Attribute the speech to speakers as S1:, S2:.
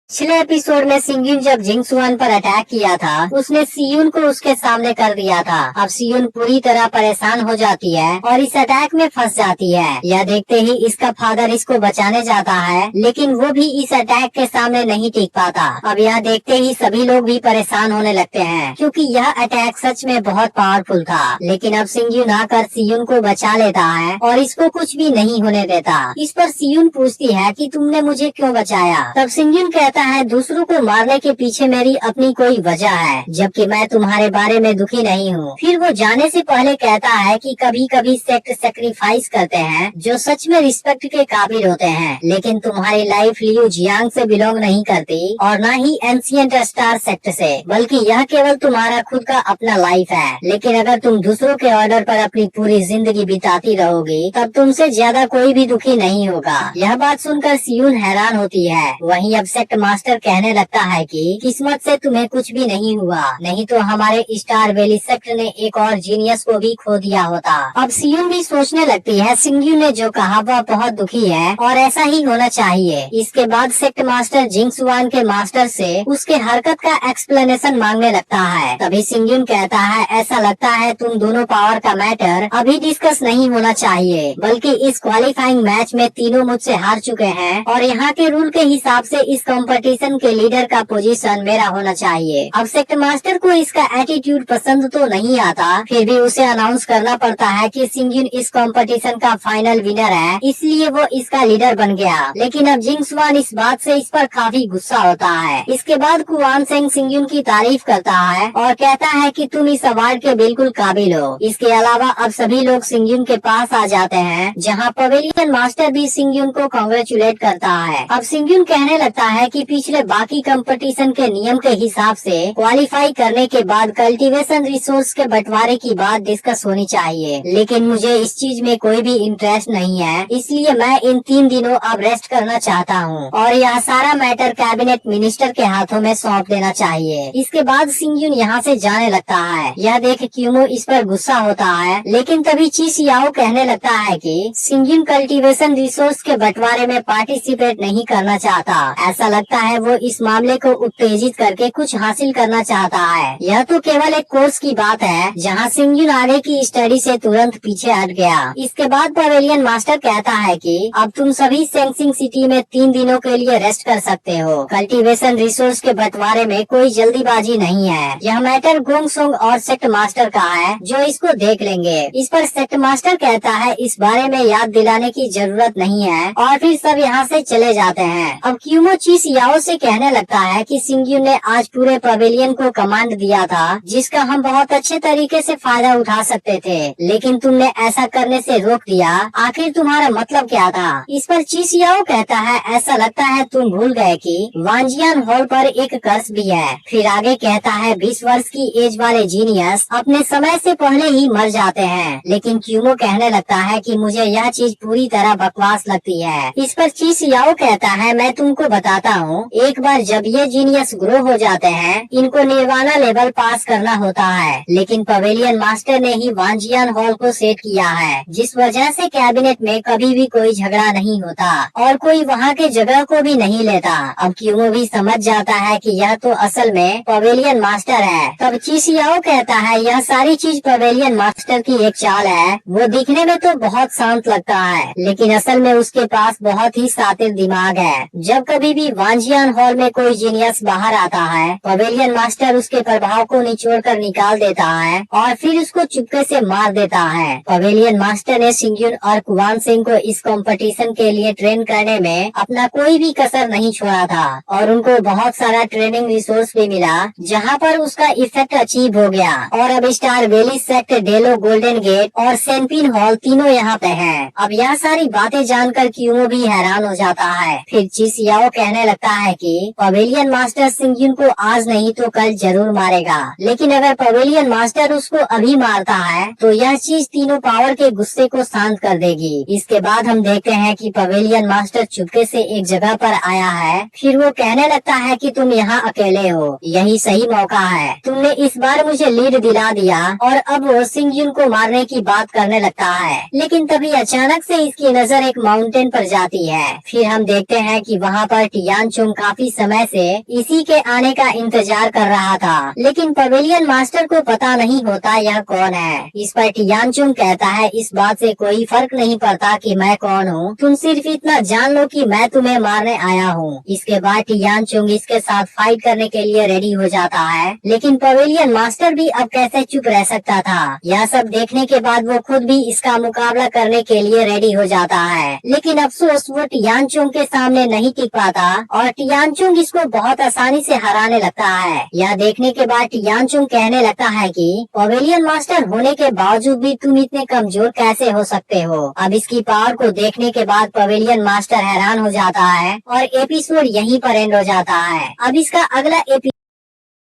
S1: पिछले एपिसोड में सिंgyun जब जिंगसुआन पर अटैक किया था, उसने सियुन को उसके सामने कर दिया था। अब सियुन पूरी तरह परेशान हो जाती है और इस अटैक में फंस जाती है। यह देखते ही इसका फादर इसको बचाने जाता है, लेकिन वो भी इस अटैक के सामने नहीं टिक पाता। अब यह देखते ही सभी लोग भी परेशान होने लगते हैं, क्योंकि यह अटैक सच में बहुत पावरफुल था। लेकिन अब सिंgyun आकर सियुन को बचा लेता है और इसको कुछ भी नहीं होने देता। इस पर सियुन पूछती है कि तुमने मुझे क्यों बचाया। तब सिंgyun कहता है, दूसरों को मारने के पीछे मेरी अपनी कोई वजह है, जबकि मैं तुम्हारे बारे में दुखी नहीं हूँ। फिर वो जाने से पहले कहता है कि कभी कभी सेक्ट सेक्रीफाइस करते हैं जो सच में रिस्पेक्ट के काबिल होते हैं, लेकिन तुम्हारी लाइफ लियू जियांग से बिलोंग नहीं करती और न ही एंशिएंट स्टार सेक्ट से, बल्कि यह केवल तुम्हारा खुद का अपना लाइफ है। लेकिन अगर तुम दूसरों के ऑर्डर पर अपनी पूरी जिंदगी बिताती रहोगी, तब तुमसे ज्यादा कोई भी दुखी नहीं होगा। यह बात सुनकर सियुन हैरान होती है। वहीं अब सेक्ट मास्टर कहने लगता है कि किस्मत से तुम्हें कुछ भी नहीं हुआ, नहीं तो हमारे स्टार वैली सेक्ट ने एक और जीनियस को भी खो दिया होता। अब सियुन भी सोचने लगती है सिंgyun ने जो कहा वह बहुत दुखी है और ऐसा ही होना चाहिए। इसके बाद सेक्ट मास्टर जिंगसुआन के मास्टर से उसके हरकत का एक्सप्लेनेशन मांगने लगता है। तभी सिंgyun कहता है, ऐसा लगता है तुम दोनों पावर का मैटर अभी डिस्कस नहीं होना चाहिए, बल्कि इस क्वालिफाइंग मैच में तीनों मुझसे हार चुके हैं और यहाँ के रूल के हिसाब से इस कंपटीशन के लीडर का पोजीशन मेरा होना चाहिए। अब सेक्ट मास्टर को इसका एटीट्यूड पसंद तो नहीं आता, फिर भी उसे अनाउंस करना पड़ता है कि सिंgyun इस कंपटीशन का फाइनल विनर है, इसलिए वो इसका लीडर बन गया। लेकिन अब जिंगसुआन इस बात से इस पर काफी गुस्सा होता है। इसके बाद कुआन सेंग सिंgyun की तारीफ करता है और कहता है कि तुम इस अवार्ड के बिल्कुल काबिल हो। इसके अलावा अब सभी लोग सिंgyun के पास आ जाते हैं, जहाँ पवेलियन मास्टर भी सिंgyun को कांग्रेचुलेट करता है। अब सिंgyun कहने लगता है कि पिछले बाकी कंपटीशन के नियम के हिसाब से क्वालिफाई करने के बाद कल्टीवेशन रिसोर्स के बंटवारे की बात डिस्कस होनी चाहिए, लेकिन मुझे इस चीज में कोई भी इंटरेस्ट नहीं है, इसलिए मैं इन 3 दिनों अब रेस्ट करना चाहता हूँ और यह सारा मैटर कैबिनेट मिनिस्टर के हाथों में सौंप देना चाहिए। इसके बाद सिंgyun यहाँ से जाने लगता है। यह देख क्यूमो इस पर गुस्सा होता है, लेकिन तभी ची सियाओ कहने लगता है कि सिंgyun कल्टीवेशन रिसोर्स के बंटवारे में पार्टिसिपेट नहीं करना चाहता। ऐसा लगता है वो इस मामले को उत्तेजित करके कुछ हासिल करना चाहता है। यह तो केवल एक कोर्स की बात है, जहाँ सिंgyun आगे की स्टडी से तुरंत पीछे हट गया। इसके बाद पवेलियन मास्टर कहता है कि अब तुम सभी सेंसिंग सिटी में 3 दिनों के लिए रेस्ट कर सकते हो। कल्टीवेशन रिसोर्स के बंटवारे में कोई जल्दीबाजी नहीं है। यह मैटर गोंगसोंग और सेक्ट मास्टर का है, जो इसको देख लेंगे। इस पर सेक्ट मास्टर कहता है इस बारे में याद दिलाने की जरूरत नहीं है और फिर सब यहाँ से चले जाते हैं। अब क्यूमो ची सियाओ से कहने लगता है कि सिंgyun ने आज पूरे पवेलियन को कमांड दिया था, जिसका हम बहुत अच्छे तरीके से फायदा उठा सकते थे, लेकिन तुमने ऐसा करने से रोक दिया। आखिर तुम्हारा मतलब क्या था? इस पर ची सियाओ कहता है, ऐसा लगता है तुम भूल गए कि वांजियान हॉल पर एक कर्स भी है। फिर आगे कहता है 20 वर्ष की एज वाले जीनियस अपने समय से पहले ही मर जाते हैं। लेकिन क्यूमो कहने लगता है कि मुझे यह चीज पूरी तरह बकवास लगती है। इस पर ची सियाओ कहता है, मैं तुमको बताता हूँ, एक बार जब ये जीनियस ग्रो हो जाते हैं, इनको निर्वाणा लेवल पास करना होता है, लेकिन पवेलियन मास्टर ने ही वांजियान हॉल को सेट किया है, जिस वजह से कैबिनेट में कभी भी कोई झगड़ा नहीं होता और कोई वहाँ के जगह को भी नहीं लेता। अब क्यूमो भी समझ जाता है कि यह तो असल में पवेलियन मास्टर है। तब ची सियाओ कहता है, यह सारी चीज पवेलियन मास्टर की एक चाल है। वो दिखने में तो बहुत शांत लगता है, लेकिन असल में उसके पास बहुत ही शातिर दिमाग है। जब कभी भी वांजियान हॉल में कोई जीनियस बाहर आता है, पवेलियन मास्टर उसके प्रभाव को निचोड़कर निकाल देता है और फिर उसको चुपके से मार देता है। पवेलियन मास्टर ने सिंgyun और कुआन सिंह को इस कंपटीशन के लिए ट्रेन करने में अपना कोई भी कसर नहीं छोड़ा था और उनको बहुत सारा ट्रेनिंग रिसोर्स भी मिला, जहाँ पर उसका इफेक्ट अचीव हो गया। और अब स्टार वैली सेक्ट, डेलो गोल्डन गेट और सेनपिन हॉल तीनों यहाँ पे हैं। अब यह सारी बातें जानकर क्यूमो भी हैरान हो जाता है। फिर ची सियाओ कहने लगता है कि पवेलियन मास्टर सिंgyun को आज नहीं तो कल जरूर मारेगा, लेकिन अगर पवेलियन मास्टर उसको अभी मारता है तो यह चीज तीनों पावर के गुस्से को शांत कर देगी। इसके बाद हम देखते हैं कि पवेलियन मास्टर चुपके से एक जगह पर आया है। फिर वो कहने लगता है कि तुम यहाँ अकेले हो, यही सही मौका है। तुमने इस बार मुझे लीड दिला दिया और अब वो सिंgyun को मारने की बात करने लगता है। लेकिन तभी अचानक से इसकी नजर एक माउंटेन पर जाती है। फिर हम देखते हैं कि वहाँ पर टियान चुंग काफी समय से इसी के आने का इंतजार कर रहा था, लेकिन पवेलियन मास्टर को पता नहीं होता यह कौन है। इस पर टियान चुंग कहता है, इस बात से कोई फर्क नहीं पड़ता कि मैं कौन हूँ, तुम सिर्फ इतना जान लो कि मैं तुम्हें मारने आया हूँ। इसके बाद टियान चुंग इसके साथ फाइट करने के लिए रेडी हो जाता है, लेकिन पवेलियन मास्टर भी अब कैसे चुप रह सकता था। यह सब देखने के बाद वो खुद भी इसका मुकाबला करने के लिए रेडी हो जाता है, लेकिन अफसोस वो टियान चुंग के सामने नहीं टिक पाता और टियान चुंग इसको बहुत आसानी से हराने लगता है। यह देखने के बाद टियान चुंग कहने लगता है कि पवेलियन मास्टर होने के बावजूद भी तुम इतने कमजोर कैसे हो सकते हो। अब इसकी पावर को देखने के बाद पवेलियन मास्टर हैरान हो जाता है और एपिसोड यहीं पर एंड हो जाता है। अब इसका अगला